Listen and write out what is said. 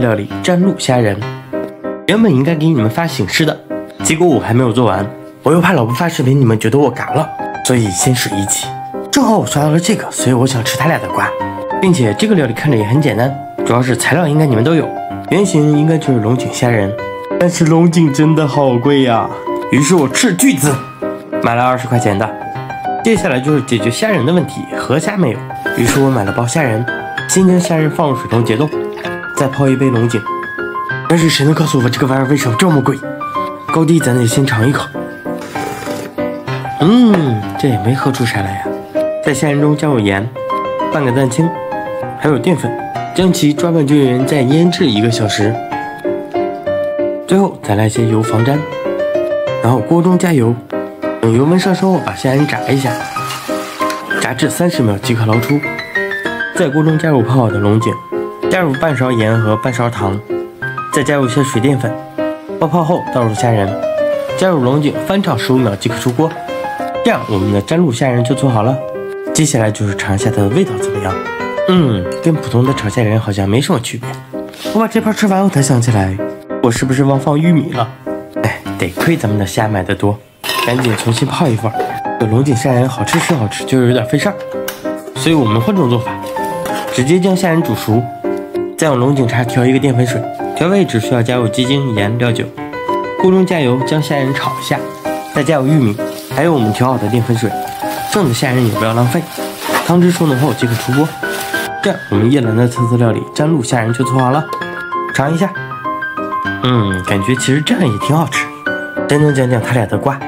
料理沾露虾仁，原本应该给你们发醒狮的，结果我还没有做完，我又怕老不发视频你们觉得我赶了，所以先试一期。正好我刷到了这个，所以我想吃他俩的瓜，并且这个料理看着也很简单，主要是材料应该你们都有，原型应该就是龙井虾仁，但是龙井真的好贵呀，于是我斥巨资买了20块钱的。接下来就是解决虾仁的问题，河虾没有，于是我买了包虾仁，先将虾仁放入水中解冻。再泡一杯龙井，但是谁能告诉我这个玩意儿为什么这么贵？高低咱得先尝一口。这也没喝出啥来呀。在虾仁中加入盐、半个蛋清，还有淀粉，将其抓拌均匀，再腌制1个小时。最后再来些油防粘，然后锅中加油，等油温上升后把虾仁炸一下，炸至30秒即可捞出。在锅中加入泡好的龙井。加入半勺盐和半勺糖，再加入些水淀粉，爆泡后倒入虾仁，加入龙井，翻炒15秒即可出锅。这样我们的沾露虾仁就做好了。接下来就是尝一下它的味道怎么样。跟普通的炒虾仁好像没什么区别。我把这盘吃完后才想起来，我是不是忘放玉米了？得亏咱们的虾买的多，赶紧重新泡一份。这龙井虾仁好吃是好吃，就是有点费事儿，所以我们换种做法，直接将虾仁煮熟。再用龙井茶调一个淀粉水，调味只需要加入鸡精、盐、料酒。锅中加油，将虾仁炒一下，再加入玉米，还有我们调好的淀粉水。剩的虾仁也不要浪费，汤汁收浓后即可出锅。这样我们叶兰的特色料理沾露虾仁就做好了，尝一下。感觉其实这样也挺好吃。真能讲讲他俩的瓜。